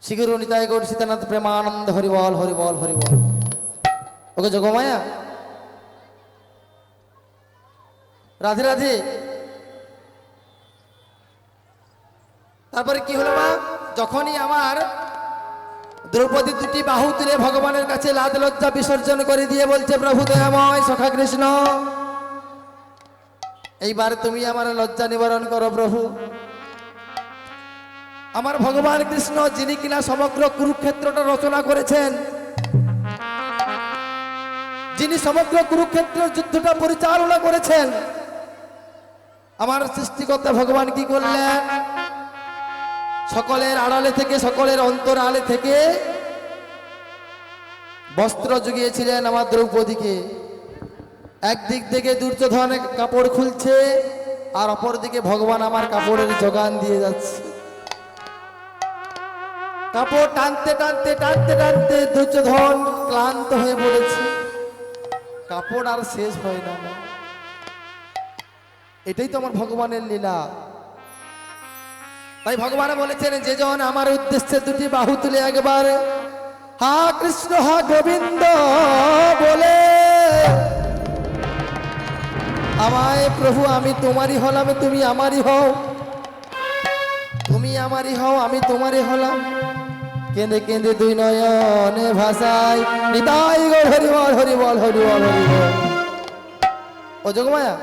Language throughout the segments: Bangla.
শ্রী গুরু নিতাই গৌর সীতানাথ প্রেমানন্দ হরিবল হরিবল হরিবল। ওকে যোগমায়া, রাধে রাধে। তারপরে কি হলো মা? যখনই আমার দ্রৌপদী দুটি বাহু তুলে ভগবানের কাছে লাজ লজ্জা বিসর্জন করে দিয়ে বলছে, প্রভু দয়াময় সখা কৃষ্ণ, এইবার তুমি আমার লজ্জা নিবারণ করো প্রভু। আমার ভগবান কৃষ্ণ, যিনি কিনা সমগ্র কুরুক্ষেত্রটা রচনা করেছেন, যিনি সমগ্র কুরুক্ষেত্রের যুদ্ধটা পরিচালনা করেছেন, আমার সৃষ্টিকর্তা ভগবান কি করলেন? সকলের আড়ালে থেকে, সকলের অন্তরালে থেকে বস্ত্র জুগিয়েছিলেন আমার দ্রৌপদীকে। একদিক থেকে দুর্যোধন কাপড় খুলছে, আর অপর দিকে ভগবান আমার কাপড়ের যোগান দিয়ে যাচ্ছে। কাপড় টানতে টানতে টানতে টানতে দুর্যোধন ক্লান্ত হয়ে পড়েছে, কাপড় আর শেষ হয় না। এটাই তো আমার ভগবানের লীলা। তাই ভগবান বলেছেন, যে জন আমার উদ্দেশ্যে দুটি বাহু তুলে একবার হা কৃষ্ণ হা গোবিন্দ বলে, আমায় প্রভু আমি তোমারই হলাম, তুমি আমারই হও, তুমি আমারই হও, আমি তোমারই হলাম, কেঁদে কেঁদে দুই নয়নে ভাষায় নিতাই গৌর হরিবল হরিবল হরিবল হরিবল। ও যোগমায়া,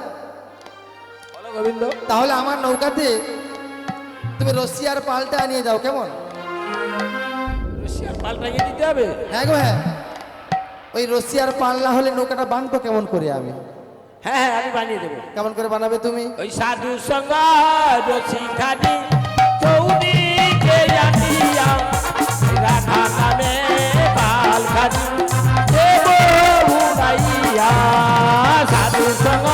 গোবিন্দ, তাহলে আমার নৌকাতে তুমি রশি আর পাল্টা নিয়ে যাও, কেমন? রশি আর পাল্টা গিয়ে দিতে হবে? হ্যাঁ গো হ্যাঁ, ওই রশি আর পাল্লা হলে নৌকাটা বাঁধবো কেমন করে আমি? হ্যাঁ হ্যাঁ, আমি বানিয়ে দেবো। কেমন করে বানাবে তুমি? ওই সাধু সঙ্গ রশি খানি চৌদিকে জানিয়া রাধা নামে পাল খানি দেব উড়াইয়া। সাধু সঙ্গ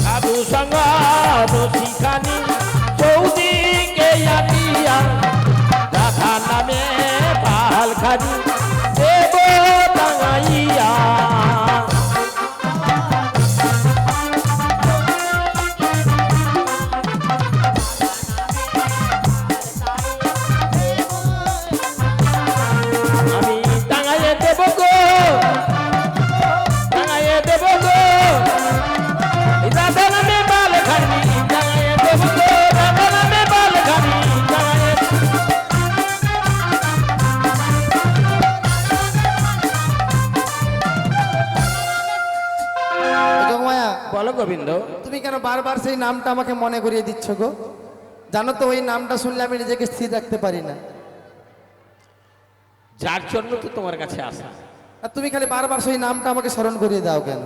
সাধু সঙ্গ রশি খানি চৌদিকে জানিয়া রাধা নামে পাল খানি দেব টাঙাইয়া। আমি টাঙাইয়ে দেব গো, টাঙাইয়ে দেব গো রাধা নামে পাল খানি, টাঙাইয়ে দেব গো রাধা নামে পাল খানি, টাঙাইয়ে। যোগমায়া, বলো গোবিন্দ, তুমি কেন বারবার সেই নামটা আমাকে মনে করিয়ে দিচ্ছ গো? জানো তো ওই নামটা শুনলে আমি নিজেকে স্থির রাখতে পারি না। যার জন্য তো তোমার কাছে আসা। আর তুমি খালি বারবার সেই নামটা আমাকে স্মরণ করিয়ে দাও কেন?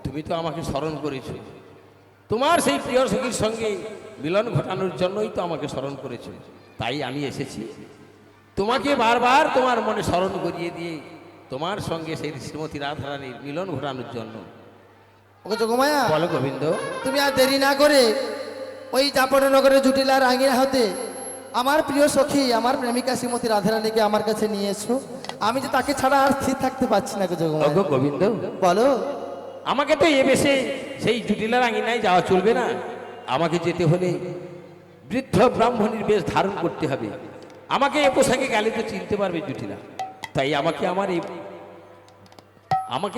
তুমি তো আমাকে স্মরণ করেছো, তোমার সেই প্রিয় সখীর সঙ্গে মিলন ঘটানোর জন্যই তো আমাকে স্মরণ করেছো। তাই আমি এসেছি তোমাকে বারবার তোমার মনে স্মরণ করিয়ে দিয়ে তোমার সঙ্গে সেই শ্রীমতী রাধারানীর মিলন ঘটানোর জন্য। ওকে যোগমায়া, বলো গোবিন্দ, তুমি আর দেরি না করে ওই জাপনগরের জুটিলার আঙিনা হতে আমার প্রিয় সখী, আমার প্রেমিকা শ্রীমতী রাধারানীকে আমার কাছে নিয়ে এসো। আমি যে তাকে ছাড়া আর স্থির থাকতে পারছি না গো যোগমায়া। ওগো গোবিন্দ, বলো। আমাকে তো এ বেশে সেই জুটিলার আঙিনায় যাওয়া চলবে না। আমাকে যেতে হলে বৃদ্ধ ব্রাহ্মণীর বেশ ধারণ করতে হবে। আমাকে এ পোশাকে গেলে তো চিনতে পারবে জুটিলা। তাই আমাকে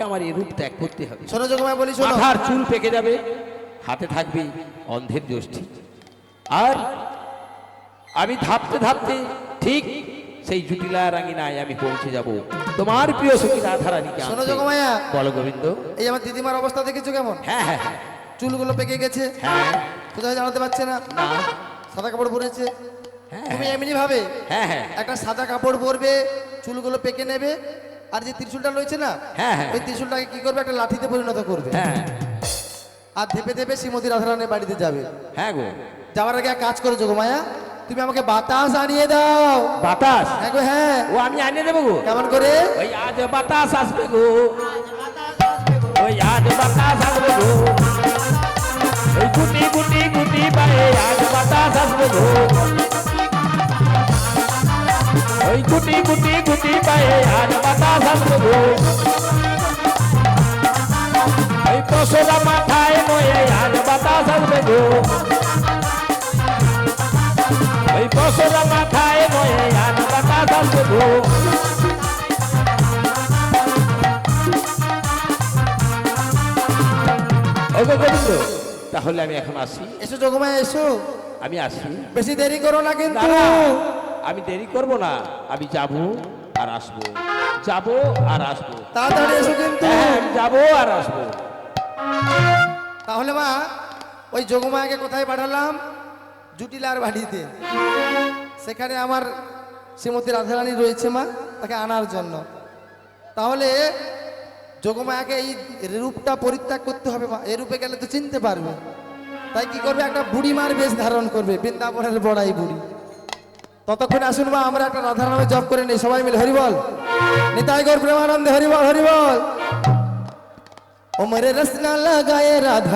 আমার এই রূপ ত্যাগ করতে হবে। শোনো যোগমায়া, বলি শোনো। মাথার চুল পেকে যাবে, হাতে থাকবে অন্ধের যষ্টি, আর আমি ধাপতে ধাপতে ঠিক সেই জুটিলার আঙিনায় আমি পৌঁছে যাব তোমার প্রিয় সখী রাধারানীকে শোনো আনতে। যোগমায়া, বলো গোবিন্দ। এই আমার দিদিমার অবস্থা দেখেছো কেমন? হ্যাঁ হ্যাঁ হ্যাঁ চুলগুলো পেকে গেছে, হ্যাঁ কোথায় জানাতে পারছে না, না সাদা কাপড় পরেছে। হ্যাঁ তুমি এমনি ভাবে হ্যাঁ হ্যাঁ একটা সাদা কাপড় পরবে, চুলগুলো পেকে নেবে, আর যে ত্রিশূলটা রয়েছে না, হ্যাঁ, হ্যাঁ। ওই ত্রিশূলটাকে কি করবে, একটা লাঠিতে পরিণত করবে, হ্যাঁ আর ধেপে ধেপে শ্রীমতী রাধারানীর বাড়িতে যাবে। হ্যাঁ গো। যাওয়ার আগে এক কাজ করো যোগমায়া, তুমি আমাকে বাতাস আনিয়ে দাও। বাতাস? হ্যাঁ গো হ্যাঁ। ও আমি আনিয়ে দেবো গো। কেমন করে? ওই আজ বাতাস আসবে গো, ওই আজ বাতাস আসবে গো, ওই গুটি গুটি গুটি পায়ে আজ বাতাস আসবে গো, ওই গুটি গুটি গুটি পায়ে আজ বাতাস আসবে গো। পশরা মাথায় নয়ে আর বাতাস আসবে গো ওই পশরা মাথায় নয়ে আর বাতাস আসবে গো ওগো গোবিন্দ তাহলে আমি এখন আসি এসো যোগমায়া এসো, আমি আসি বেশি দেরি করো না কিন্তু। না, আমি দেরি করব না, আমি যাব আর আসবো, যাব আর আসবো, তাড়াতাড়ি এসো কিন্তু। হ্যাঁ, আমি যাবো আর আসবো। তাহলে মা ওই যোগমায়াকে কোথায় পাঠালাম? জুটিলার বাড়িতে। সেখানে আমার শ্রীমতী রাধারানী রয়েছে মা, তাকে আনার জন্য। তাহলে যোগমায়াকে এই রূপটা পরিত্যাগ করতে হবে মা, এই রূপে গেলে তো চিনতে পারবে। তাই কি করবে, একটা বুড়ি মার বেশ ধারণ করবে, বৃন্দাবনের বড়াই বুড়ি। ততক্ষণ আসুন মা, আমরা একটা রাধা নামে জপ করে নিই সবাই মিলে। হরিবল, নিতাই গৌর প্রেমানন্দে, হরিবল হরিবল। ও মেরে রসনা লাগায়ে রাধা।